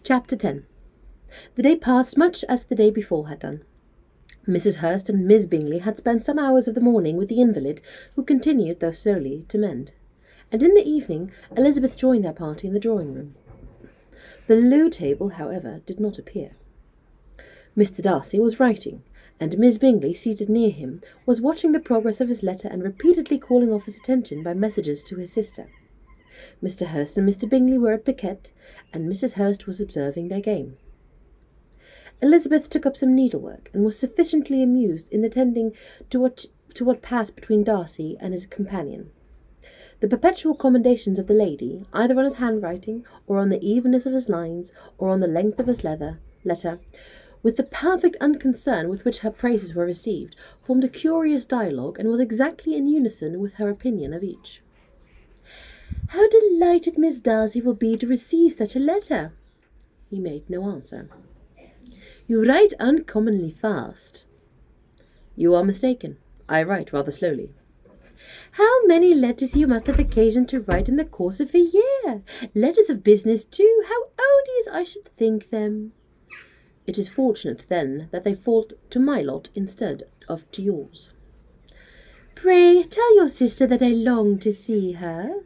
Chapter 10. The day passed much as the day before had done. Mrs. Hurst and Miss Bingley had spent some hours of the morning with the invalid, who continued, though slowly, to mend, and in the evening Elizabeth joined their party in the drawing-room. The loo table, however, did not appear. Mr. Darcy was writing, and Miss Bingley, seated near him, was watching the progress of his letter and repeatedly calling off his attention by messages to his sister. Mr. Hurst and Mr. Bingley were at piquet, and Mrs. Hurst was observing their game. Elizabeth took up some needlework, and was sufficiently amused in attending to what passed between Darcy and his companion. The perpetual commendations of the lady, either on his handwriting, or on the evenness of his lines, or on the length of his letter, with the perfect unconcern with which her praises were received, formed a curious dialogue, and was exactly in unison with her opinion of each. "How delighted Miss Darcy will be to receive such a letter!" He made no answer. "You write uncommonly fast." "You are mistaken. I write rather slowly." "How many letters you must have occasion to write in the course of a year! Letters of business, too! How odious I should think them!" "It is fortunate, then, that they fall to my lot instead of to yours." "Pray tell your sister that I long to see her."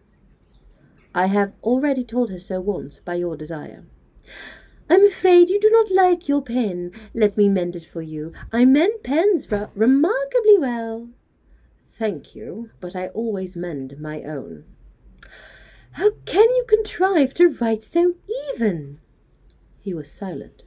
"I have already told her so once by your desire." "I'm afraid you do not like your pen. Let me mend it for you. I mend pens remarkably well." "Thank you, but I always mend my own." "How can you contrive to write so even?" He was silent.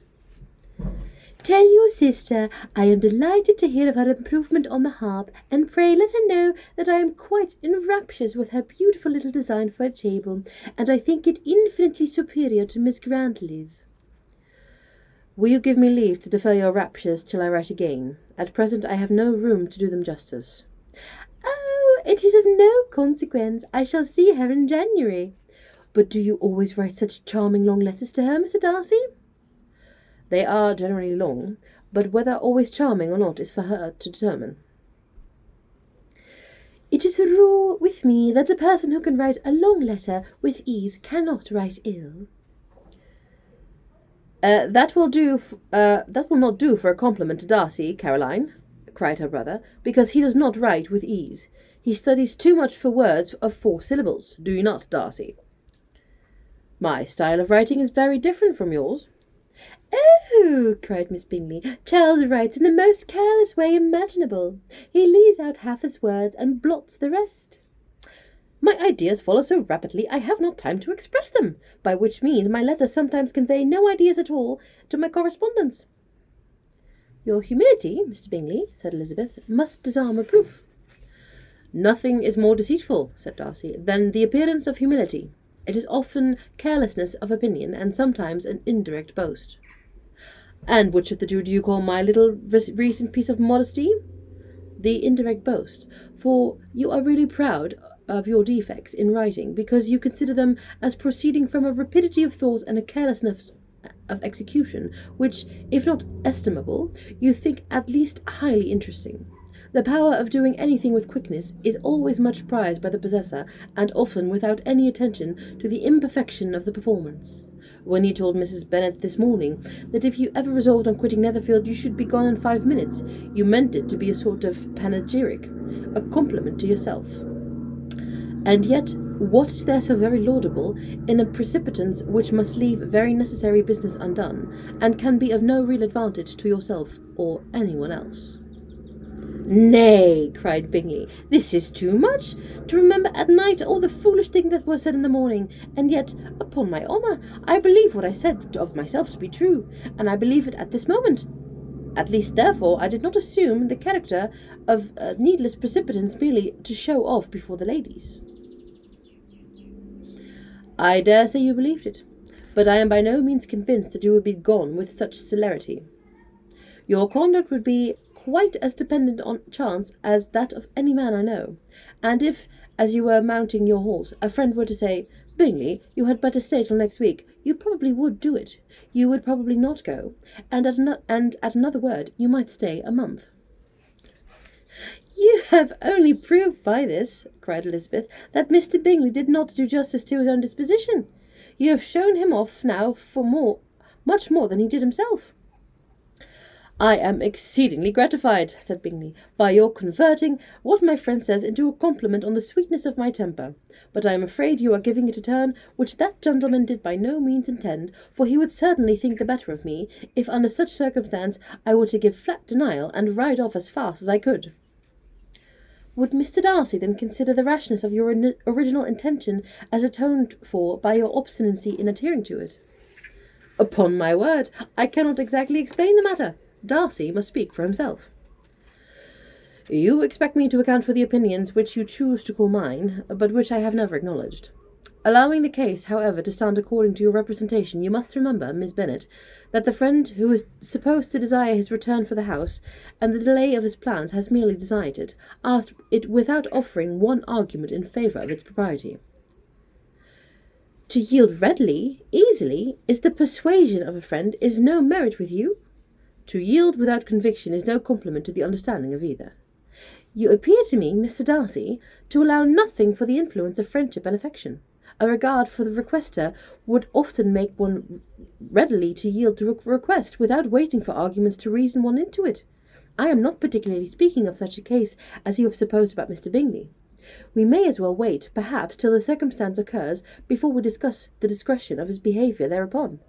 "Tell your sister I am delighted to hear of her improvement on the harp, and pray let her know that I am quite in raptures with her beautiful little design for a table, and I think it infinitely superior to Miss Grantley's." "Will you give me leave to defer your raptures till I write again? At present I have no room to do them justice." "Oh, it is of no consequence. I shall see her in January." "But do you always write such charming long letters to her, Mr. Darcy?" "They are generally long, but whether always charming or not is for her to determine." "It is a rule with me that a person who can write a long letter with ease cannot write ill." That will not do for a compliment to Darcy, Caroline," cried her brother, "because he does not write with ease. He studies too much for words of 4 syllables. Do you not, Darcy?" "My style of writing is very different from yours." "Oh," cried Miss Bingley, "Charles writes in the most careless way imaginable. He leaves out half his words and blots the rest." "My ideas follow so rapidly I have not time to express them, by which means my letters sometimes convey no ideas at all to my correspondents." "Your humility, Mr. Bingley," said Elizabeth, "must disarm reproof." "Nothing is more deceitful," said Darcy, "than the appearance of humility. It is often carelessness of opinion, and sometimes an indirect boast." "And which of the two do you call my little recent piece of modesty?" "The indirect boast, for you are really proud of your defects in writing, because you consider them as proceeding from a rapidity of thought and a carelessness of execution, which, if not estimable, you think at least highly interesting. The power of doing anything with quickness is always much prized by the possessor, and often without any attention to the imperfection of the performance. When you told Mrs. Bennet this morning that if you ever resolved on quitting Netherfield you should be gone in 5 minutes, you meant it to be a sort of panegyric, a compliment to yourself. And yet, what is there so very laudable in a precipitance which must leave very necessary business undone, and can be of no real advantage to yourself or anyone else?" "Nay," cried Bingley, "this is too much. To remember at night all the foolish things that were said in the morning, and yet, upon my honour, I believe what I said of myself to be true, and I believe it at this moment. At least, therefore, I did not assume the character of needless precipitance merely to show off before the ladies." "I dare say you believed it, but I am by no means convinced that you would be gone with such celerity. Your conduct would be quite as dependent on chance as that of any man I know, and if, as you were mounting your horse, a friend were to say, 'Bingley, you had better stay till next week,' you probably would do it. You would probably not go, and at another word you might stay a month." "You have only proved by this," cried Elizabeth, "that Mr. Bingley did not do justice to his own disposition. You have shown him off now for more much more than he did himself. I am exceedingly gratified, said Bingley, by your converting what my friend says into a compliment on the sweetness of my temper. But I am afraid you are giving it a turn which that gentleman did by no means intend, for he would certainly think the better of me, if under such circumstance I were to give flat denial, and ride off as fast as I could. Would Mr. Darcy then consider the rashness of your original intention as atoned for by your obstinacy in adhering to it? Upon my word, I cannot exactly explain the matter. Darcy must speak for himself. You expect me to account for the opinions which you choose to call mine, but which I have never acknowledged. Allowing the case, however, to stand according to your representation, you must remember, Miss Bennet, that the friend who is supposed to desire his return for the house, and the delay of his plans has merely desired it, asked it without offering one argument in favour of its propriety. To yield readily, easily, is the persuasion of a friend, is no merit with you. To yield without conviction is no compliment to the understanding of either. You appear to me, Mr. Darcy, to allow nothing for the influence of friendship and affection. A regard for the requester would often make one readily to yield to a request, without waiting for arguments to reason one into it. I am not particularly speaking of such a case as you have supposed about Mr. Bingley. We may as well wait, perhaps, till the circumstance occurs, before we discuss the discretion of his behaviour thereupon.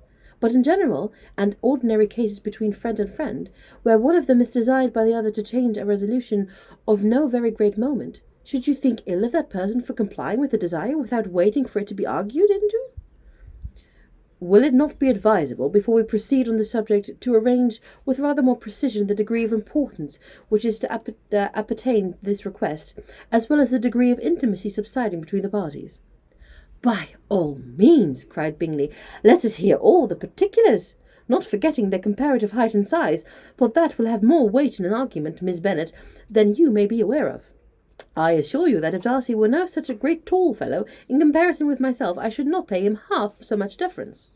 But in general and ordinary cases between friend and friend, where one of them is desired by the other to change a resolution of no very great moment, should you think ill of that person for complying with the desire without waiting for it to be argued into? Will it not be advisable, before we proceed on the subject, to arrange with rather more precision the degree of importance which is to appertain this request, as well as the degree of intimacy subsisting between the parties? By all means, cried Bingley, let us hear all the particulars, not forgetting their comparative height and size, for that will have more weight in an argument, Miss Bennet, than you may be aware of. I assure you that if Darcy were no such a great tall fellow, in comparison with myself, I should not pay him half so much deference.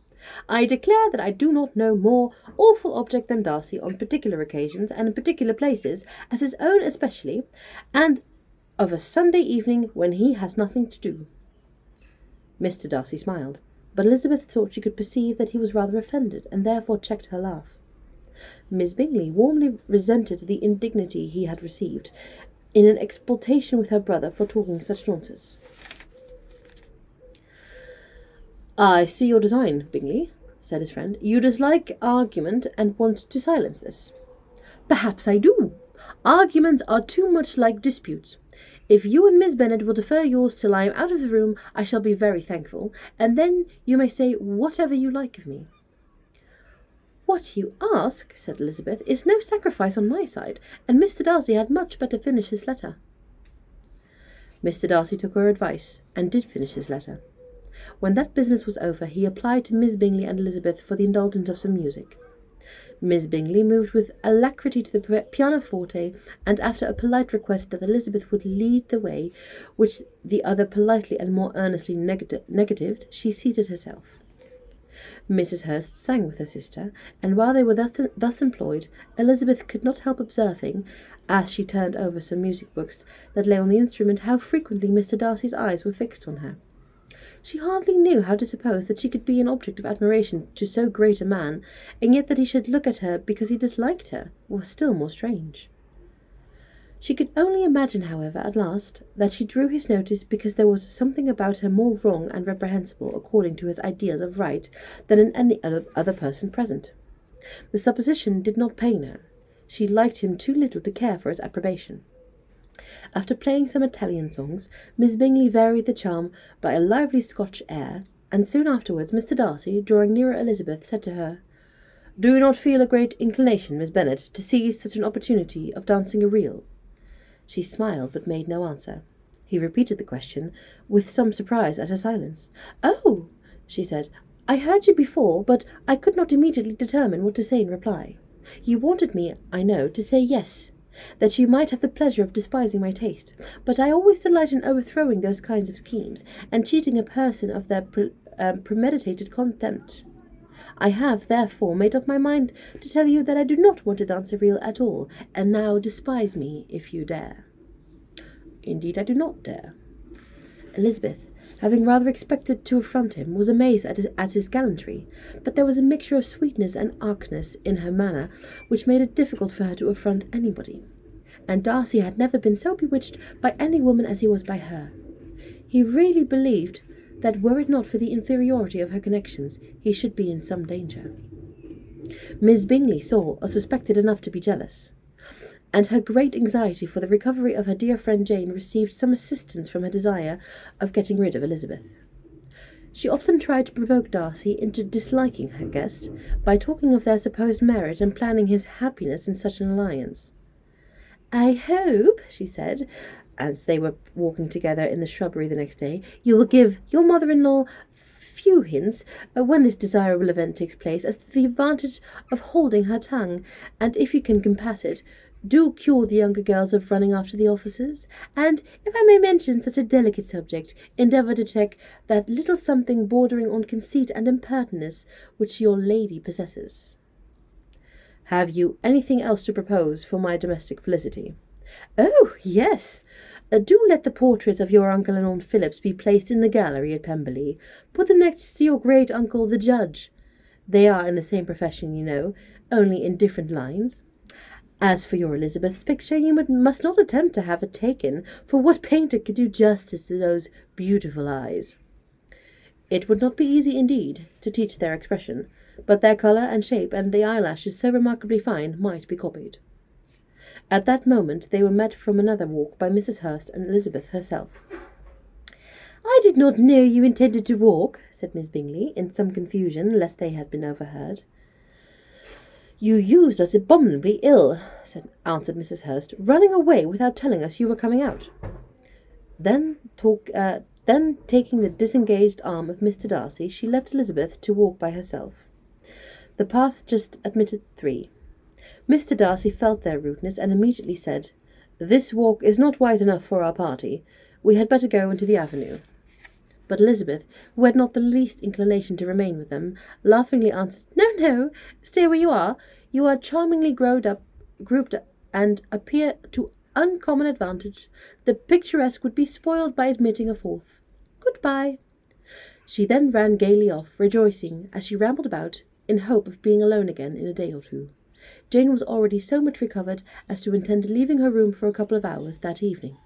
I declare that I do not know more awful object than Darcy on particular occasions and in particular places, as his own especially, and of a Sunday evening when he has nothing to do. Mr. Darcy smiled, but Elizabeth thought she could perceive that he was rather offended, and therefore checked her laugh. Miss Bingley warmly resented the indignity he had received, in an expostulation with her brother for talking such nonsense. I see your design, Bingley, said his friend. You dislike argument and want to silence this. Perhaps I do. Arguments are too much like disputes. If you and Miss Bennet will defer yours till I am out of the room, I shall be very thankful, and then you may say whatever you like of me. What you ask, said Elizabeth, is no sacrifice on my side, and Mr. Darcy had much better finish his letter. Mr. Darcy took her advice, and did finish his letter. When that business was over, he applied to Miss Bingley and Elizabeth for the indulgence of some music. Miss Bingley moved with alacrity to the pianoforte, and after a polite request that Elizabeth would lead the way, which the other politely and more earnestly negatived, she seated herself. Mrs. Hurst sang with her sister, and while they were thus employed, Elizabeth could not help observing, as she turned over some music books that lay on the instrument, how frequently Mr. Darcy's eyes were fixed on her. She hardly knew how to suppose that she could be an object of admiration to so great a man, and yet that he should look at her because he disliked her was still more strange. She could only imagine, however, at last, that she drew his notice because there was something about her more wrong and reprehensible according to his ideas of right than in any other person present. The supposition did not pain her. She liked him too little to care for his approbation. After playing some Italian songs, Miss Bingley varied the charm by a lively Scotch air, and soon afterwards Mr. Darcy, drawing nearer Elizabeth, said to her, "Do you not feel a great inclination, Miss Bennet, to seize such an opportunity of dancing a reel?" She smiled, but made no answer. He repeated the question, with some surprise at her silence. "Oh," she said, "I heard you before, but I could not immediately determine what to say in reply. You wanted me, I know, to say yes, that you might have the pleasure of despising my taste, but I always delight in overthrowing those kinds of schemes, and cheating a person of their premeditated contempt. I have, therefore, made up my mind to tell you that I do not want to dance a reel at all, and now despise me if you dare." "Indeed I do not dare." Elizabeth, having rather expected to affront him, was amazed at his gallantry, but there was a mixture of sweetness and archness in her manner which made it difficult for her to affront anybody. And Darcy had never been so bewitched by any woman as he was by her. He really believed that were it not for the inferiority of her connections, he should be in some danger. Miss Bingley saw or suspected enough to be jealous, and her great anxiety for the recovery of her dear friend Jane received some assistance from her desire of getting rid of Elizabeth. She often tried to provoke Darcy into disliking her guest by talking of their supposed marriage and planning his happiness in such an alliance. "I hope," she said, as they were walking together in the shrubbery the next day, "you will give your mother-in-law few hints when this desirable event takes place as to the advantage of holding her tongue, and if you can compass it, do cure the younger girls of running after the officers, and, if I may mention such a delicate subject, endeavour to check that little something bordering on conceit and impertinence which your lady possesses." "Have you anything else to propose for my domestic felicity?" "Oh, yes. Do let the portraits of your uncle and aunt Phillips be placed in the gallery at Pemberley. Put them next to your great uncle the judge. They are in the same profession, you know, only in different lines. As for your Elizabeth's picture, you must not attempt to have it taken, for what painter could do justice to those beautiful eyes? It would not be easy indeed to teach their expression, but their colour and shape, and the eyelashes so remarkably fine, might be copied." At that moment they were met from another walk by Mrs. Hurst and Elizabeth herself. "I did not know you intended to walk," said Miss Bingley, in some confusion lest they had been overheard. "You used us abominably ill," answered Mrs. Hurst, "running away without telling us you were coming out." Then taking the disengaged arm of Mr. Darcy, she left Elizabeth to walk by herself. The path just admitted 3. Mr. Darcy felt their rudeness and immediately said, "This walk is not wide enough for our party. We had better go into the avenue." But Elizabeth, who had not the least inclination to remain with them, laughingly answered, "No, no, stay where you are. You are charmingly grouped up, and appear to uncommon advantage. The picturesque would be spoiled by admitting a fourth. Good-bye." She then ran gaily off, rejoicing, as she rambled about, in hope of being alone again in a day or 2. Jane was already so much recovered as to intend leaving her room for a couple of hours that evening.